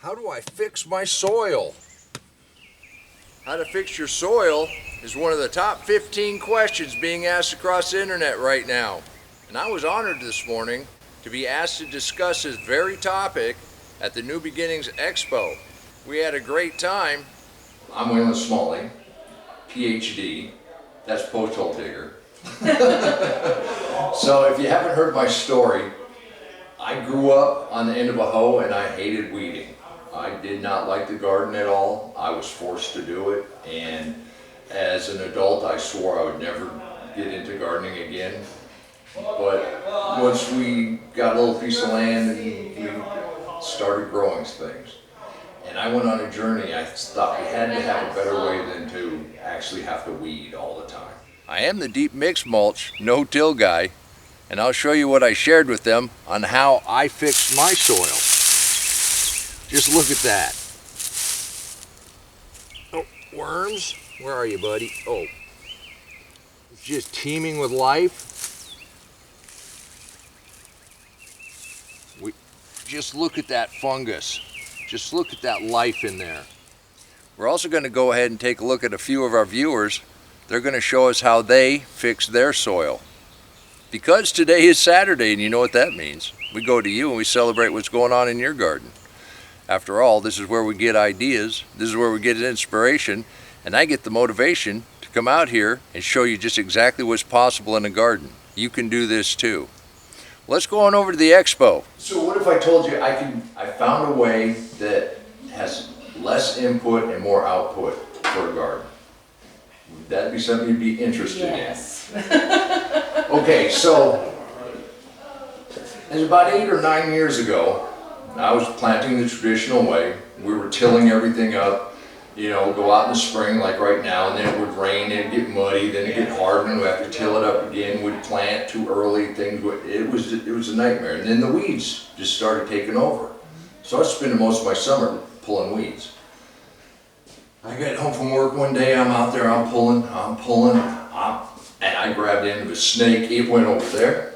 How do I fix my soil? How to fix your soil is one of the top 15 questions being asked across the internet right now. And I was honored this morning to be asked to discuss this very topic at the New Beginnings Expo. We had a great time. I'm Waylon Smalley, PhD, that's post hole digger. So if you haven't heard my story, I grew up on the end of a hoe and I hated weeding. I did not like the garden at all. I was forced to do it, and as an adult I swore I would never get into gardening again. But once we got a little piece of land and we started growing things, and I went on a journey, I thought we had to have a better way than to actually have to weed all the time. I am the deep mix mulch, no-till guy, and I'll show you what I shared with them on how I fixed my soil. Just look at that. Oh, worms? Where are you, buddy? Oh, it's just teeming with life. Just look at that fungus. Just look at that life in there. We're also going to go ahead and take a look at a few of our viewers. They're going to show us how they fix their soil. Because today is Saturday, and you know what that means. We go to you and we celebrate what's going on in your garden. After all, this is where we get ideas, this is where we get inspiration, and I get the motivation to come out here and show you just exactly what's possible in a garden. You can do this too. Let's go on over to the expo. So what if I told you I found a way that has less input and more output for a garden? Would that be something you'd be interested in? Okay, so it was about 8 or 9 years ago. I was planting the traditional way. We were tilling everything up, you know, go out in the spring like right now, and then it would rain, it'd get muddy, then it'd get hard, and we'd have to till it up again. We'd plant too early, it was a nightmare. And then the weeds just started taking over. So I was spending most of my summer pulling weeds. I got home from work one day, I'm out there, I'm pulling, and I grabbed the end of a snake. It went over there.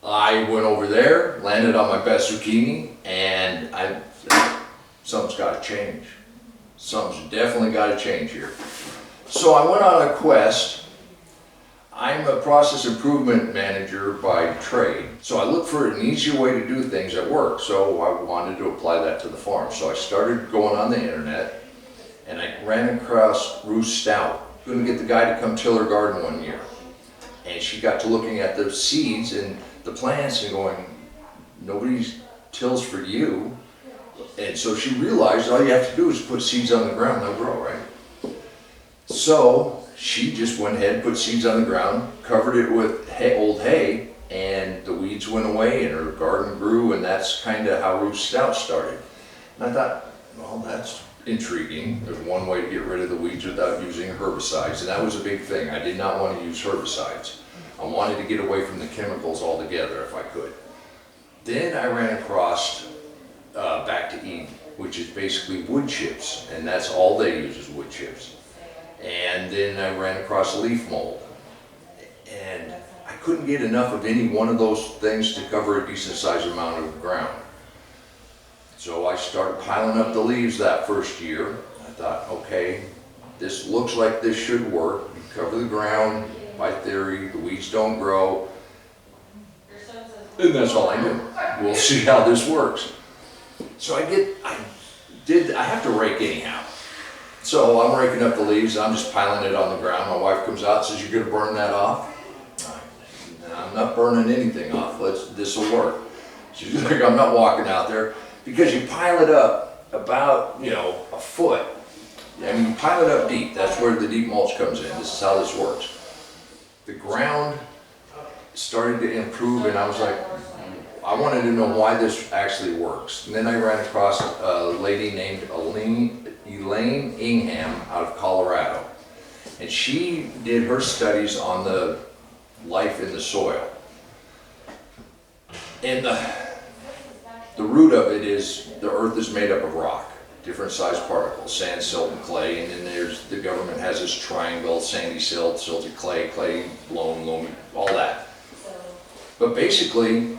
I went over there, landed on my best zucchini, and something's got to change. Something's definitely got to change here. So I went on a quest. I'm a process improvement manager by trade, so I looked for an easier way to do things at work. So I wanted to apply that to the farm. So I started going on the internet, and I ran across Ruth Stout. Couldn't get the guy to come till her garden one year, and she got to looking at the seeds and the plants and going, nobody tills for you. And so she realized all you have to do is put seeds on the ground, they'll grow, right? So she just went ahead, put seeds on the ground, covered it with old hay, and the weeds went away and her garden grew, and that's kind of how Ruth Stout started. And I thought, well, that's intriguing. There's one way to get rid of the weeds without using herbicides, and that was a big thing. I did not want to use herbicides. I wanted to get away from the chemicals altogether if I could. Then I ran across Back to Eden, which is basically wood chips, and that's all they use is wood chips. And then I ran across leaf mold, and I couldn't get enough of any one of those things to cover a decent sized amount of ground. So I started piling up the leaves that first year. I thought, okay, this looks like this should work. You cover the ground, by theory, the weeds don't grow. And that's all I knew. We'll see how this works. So I have to rake anyhow. So I'm raking up the leaves, I'm just piling it on the ground. My wife comes out and says, "You're gonna burn that off?" I'm not burning anything off, this will work. She's like, "I'm not walking out there." Because you pile it up about, a foot. I mean, you pile it up deep. That's where the deep mulch comes in. This is how this works. The ground started to improve, and I was like, I wanted to know why this actually works. And then I ran across a lady named Elaine Ingham out of Colorado. And she did her studies on the life in the soil. And the root of it is the earth is made up of rock, different sized particles, sand, silt, and clay. And then the government has this triangle: sandy silt, silty clay, clay, loam, all that. But basically,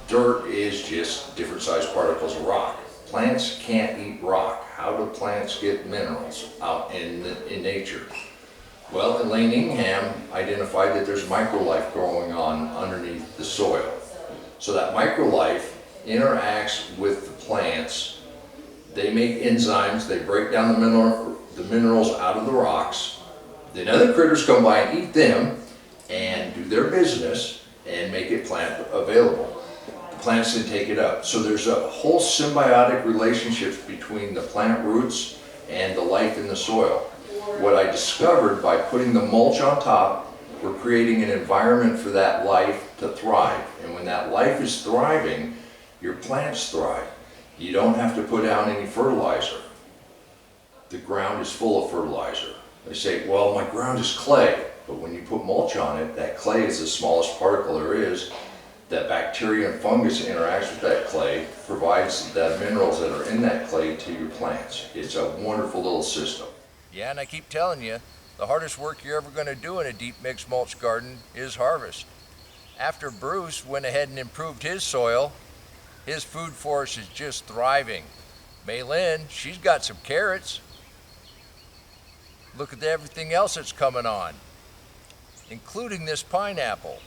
dirt is just different sized particles of rock. Plants can't eat rock. How do plants get minerals out in nature? Well, Elaine Ingham identified that there's microlife going on underneath the soil. So that microlife interacts with the plants. They make enzymes, they break down the minerals out of the rocks. Then other critters come by and eat them and do their business and make it plant available. The plants then take it up. So there's a whole symbiotic relationship between the plant roots and the life in the soil. What I discovered by putting the mulch on top, we're creating an environment for that life to thrive. And when that life is thriving, your plants thrive. You don't have to put down any fertilizer. The ground is full of fertilizer. They say, well, my ground is clay. But when you put mulch on it, that clay is the smallest particle there is. That bacteria and fungus interacts with that clay, provides the minerals that are in that clay to your plants. It's a wonderful little system. Yeah, and I keep telling you, the hardest work you're ever going to do in a deep mixed mulch garden is harvest. After Bruce went ahead and improved his soil, his food forest is just thriving. Maylin, she's got some carrots. Look at everything else that's coming on, including this pineapple.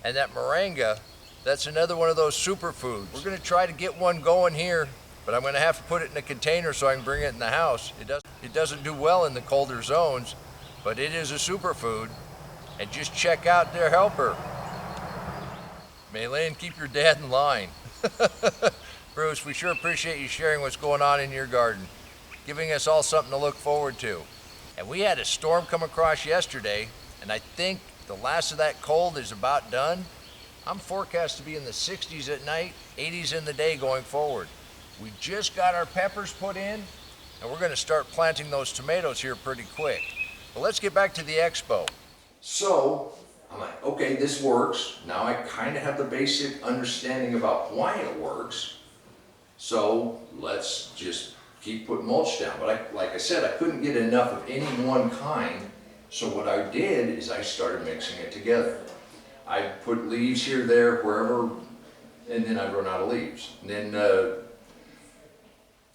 And that moringa, that's another one of those superfoods. We're going to try to get one going here, but I'm going to have to put it in a container so I can bring it in the house. It doesn't do well in the colder zones, but it is a superfood. And just check out their helper. Maylin, keep your dad in line. Bruce, we sure appreciate you sharing what's going on in your garden, giving us all something to look forward to. And we had a storm come across yesterday, and I think the last of that cold is about done. I'm forecast to be in the 60s at night, 80s in the day going forward. We just got our peppers put in, and we're going to start planting those tomatoes here pretty quick. But let's get back to the expo. So I'm like, okay, this works. Now I kind of have the basic understanding about why it works. So let's just keep putting mulch down. But like I said, I couldn't get enough of any one kind. So what I did is I started mixing it together. I put leaves here, there, wherever, and then I'd run out of leaves. And then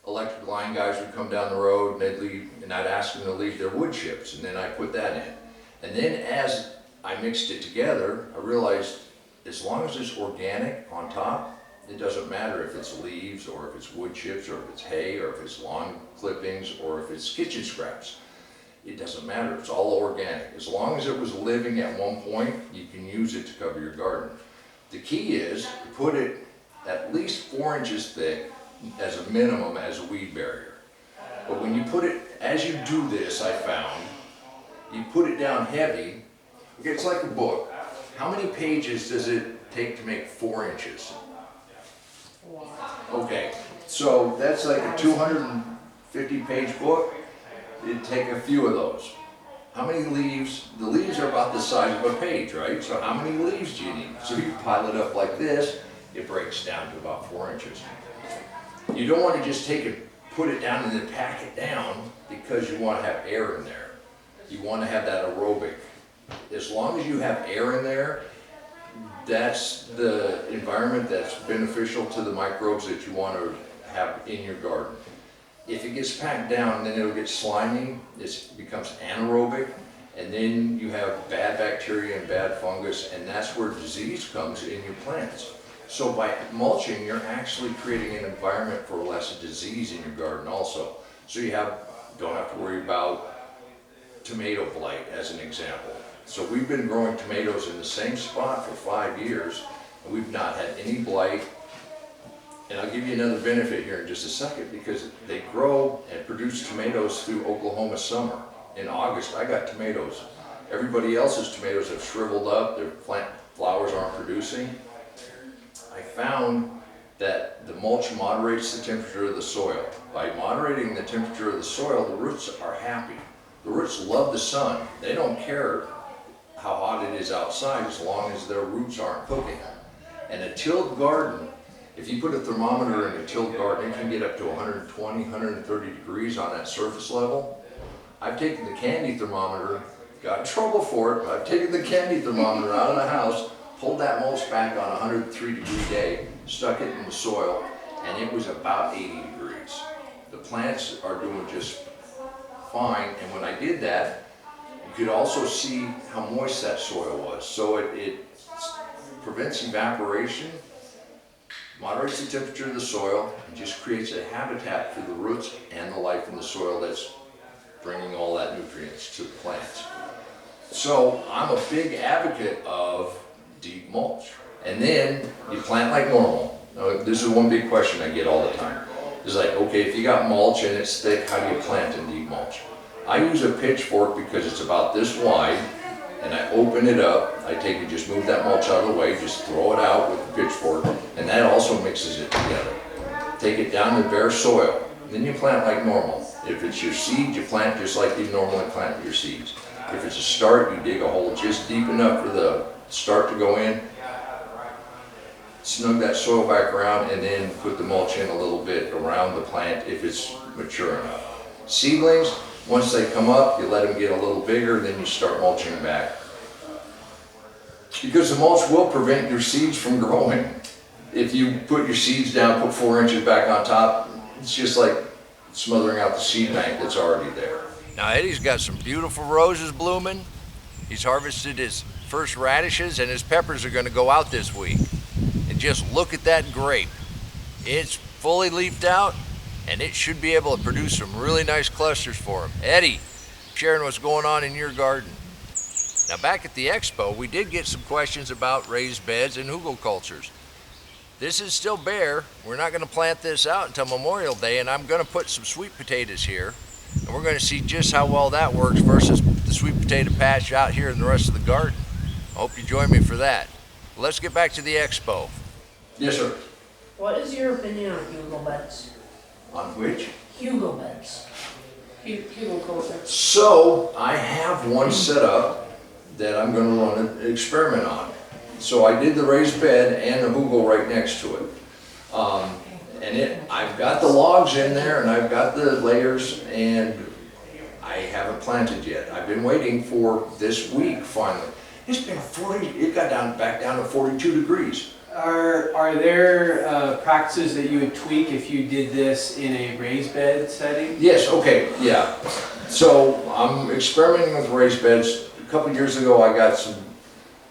electric line guys would come down the road and they'd leave, and I'd ask them to leave their wood chips, and then I put that in. And then as I mixed it together, I realized as long as it's organic on top, it doesn't matter if it's leaves or if it's wood chips or if it's hay or if it's lawn clippings or if it's kitchen scraps. It doesn't matter, it's all organic. As long as it was living at one point, you can use it to cover your garden. The key is to put it at least 4 inches thick as a minimum as a weed barrier. But when you put it, as you do this, I found, you put it down heavy, okay, it's like a book. How many pages does it take to make 4 inches? Okay, so that's like a 250-page book. It'd take a few of those. How many leaves? The leaves are about the size of a page, right? So how many leaves do you need? So you pile it up like this, it breaks down to about 4 inches. You don't want to just take it, put it down and then pack it down because you want to have air in there. You want to have that aerobic. As long as you have air in there, that's the environment that's beneficial to the microbes that you want to have in your garden. If it gets packed down, then it'll get slimy, it becomes anaerobic, and then you have bad bacteria and bad fungus, and that's where disease comes in your plants. So by mulching, you're actually creating an environment for less disease in your garden also. So you don't have to worry about tomato blight as an example. So we've been growing tomatoes in the same spot for 5 years, and we've not had any blight. And I'll give you another benefit here in just a second, because they grow and produce tomatoes through Oklahoma summer. In August, I got tomatoes. Everybody else's tomatoes have shriveled up, their plant flowers aren't producing. I found that the mulch moderates the temperature of the soil. By moderating the temperature of the soil, the roots are happy. The roots love the sun. They don't care how hot it is outside as long as their roots aren't cooking. And a tilled garden, if you put a thermometer in a tilled garden, it can get up to 120, 130 degrees on that surface level. I've taken the candy thermometer, got in trouble for it, but I've taken the candy thermometer out of the house, pulled that mulch back on a 103-degree day, stuck it in the soil, and it was about 80 degrees. The plants are doing just fine, and when I did that, you could also see how moist that soil was. So it prevents evaporation, moderates the temperature of the soil, and just creates a habitat for the roots and the life in the soil that's bringing all that nutrients to the plants. So I'm a big advocate of deep mulch. And then you plant like normal. Now, this is one big question I get all the time. It's like, okay, if you got mulch and it's thick, how do you plant in deep mulch? I use a pitchfork because it's about this wide, and I open it up. I take it, just move that mulch out of the way, just throw it out with the pitchfork, and that also mixes it together. Take it down to bare soil, then you plant like normal. If it's your seed, you plant just like you normally plant your seeds. If it's a start, you dig a hole just deep enough for the start to go in, snug that soil back around, and then put the mulch in a little bit around the plant if it's mature enough. Seedlings, once they come up, you let them get a little bigger, then you start mulching back. Because the mulch will prevent your seeds from growing. If you put your seeds down, put 4 inches back on top, it's just like smothering out the seed bank that's already there. Now Eddie's got some beautiful roses blooming. He's harvested his first radishes, and his peppers are going to go out this week. And just look at that grape. It's fully leafed out, and it should be able to produce some really nice clusters for him. Eddie, sharing what's going on in your garden. Now back at the expo, we did get some questions about raised beds and hugelkulturs. This is still bare. We're not going to plant this out until Memorial Day, and I'm going to put some sweet potatoes here. And we're going to see just how well that works versus the sweet potato patch out here in the rest of the garden. I hope you join me for that. Let's get back to the expo. Yes, sir. What is your opinion on hugel beds? On which? Hugel beds. Hugelkultur. So I have one set up that I'm going to run an experiment on. So I did the raised bed and the hugel right next to it. I've got the logs in there and I've got the layers, and I haven't planted yet. I've been waiting for this week finally. It's been 40, it got back down to 42 degrees. Are there practices that you would tweak if you did this in a raised bed setting? Yes, okay, yeah. So I'm experimenting with raised beds. A couple years ago I got some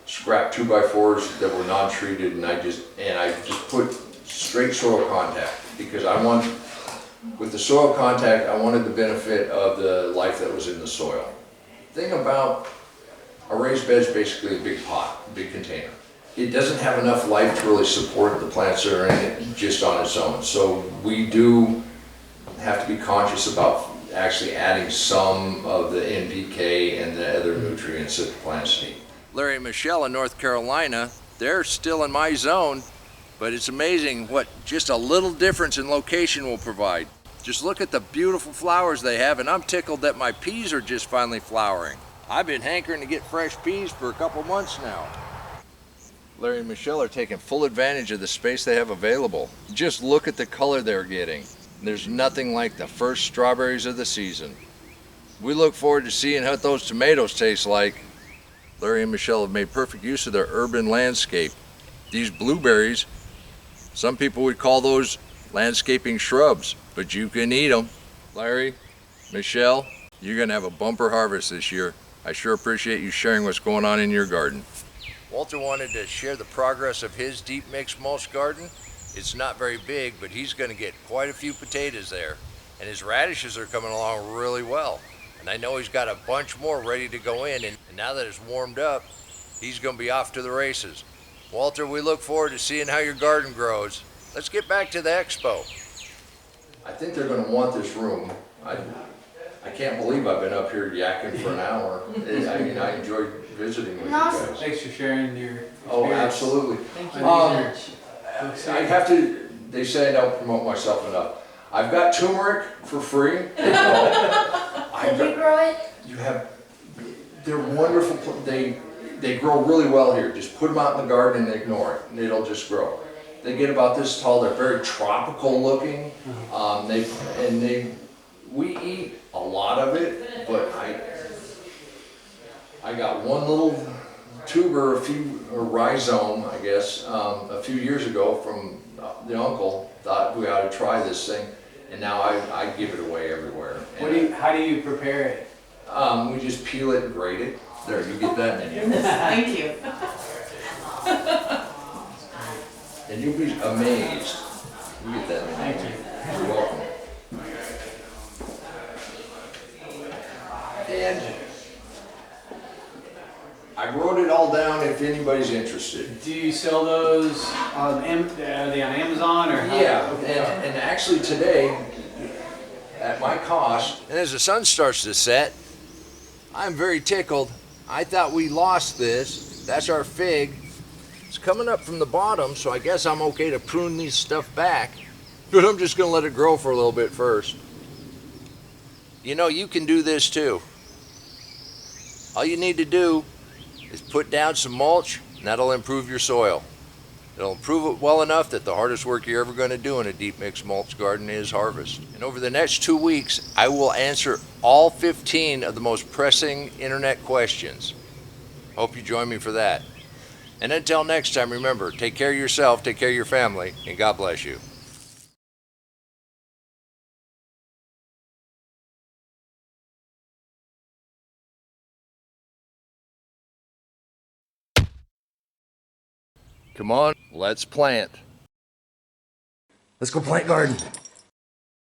scrap 2x4s that were non-treated, and I just put straight soil contact, because with the soil contact, I wanted the benefit of the life that was in the soil. The thing about a raised bed is basically a big pot, a big container. It doesn't have enough life to really support the plants that are in it just on its own. So we do have to be conscious about actually adding some of the NPK and the other nutrients that the plants need. Larry and Michelle in North Carolina, they're still in my zone, but it's amazing what just a little difference in location will provide. Just look at the beautiful flowers they have, and I'm tickled that my peas are just finally flowering. I've been hankering to get fresh peas for a couple months now. Larry and Michelle are taking full advantage of the space they have available. Just look at the color they're getting. There's nothing like the first strawberries of the season. We look forward to seeing what those tomatoes taste like. Larry and Michelle have made perfect use of their urban landscape. These blueberries, some people would call those landscaping shrubs, but you can eat them. Larry, Michelle, you're gonna have a bumper harvest this year. I sure appreciate you sharing what's going on in your garden. Walter wanted to share the progress of his deep mixed mulch garden. It's not very big, but he's gonna get quite a few potatoes there. And his radishes are coming along really well. And I know he's got a bunch more ready to go in, and now that it's warmed up, he's gonna be off to the races. Walter, we look forward to seeing how your garden grows. Let's get back to the expo. I think they're going to want this room. I can't believe I've been up here yakking for an hour. I enjoyed visiting with you guys. Thanks for sharing your experience. Oh, absolutely. Thank you. I have to, they say I don't promote myself enough. I've got turmeric for free. Did you grow it? They're wonderful. They grow really well here. Just put them out in the garden and ignore it, and it'll just grow. They get about this tall. They're very tropical looking. We eat a lot of it, but I got one little tuber, or rhizome, I guess, a few years ago from the uncle, thought we ought to try this thing, and now I give it away everywhere. How do you prepare it? We just peel it and grate it. There, you get that menu. Thank you. And you'll be amazed. You get that menu. Thank you. You're welcome. And I wrote it all down if anybody's interested. Do you sell those on, are they on Amazon or how? Yeah, and actually today, at my cost, And as the sun starts to set, I'm very tickled. I thought we lost this. That's our fig. It's coming up from the bottom, so I guess I'm okay to prune these stuff back. But I'm just gonna let it grow for a little bit first. You know, you can do this too. All you need to do is put down some mulch, and that'll improve your soil. It'll improve it well enough that the hardest work you're ever going to do in a deep mix mulch garden is harvest. And over the next 2 weeks, I will answer all 15 of the most pressing internet questions. Hope you join me for that. And until next time, remember, take care of yourself, take care of your family, and God bless you. Come on, let's plant. Let's go plant garden.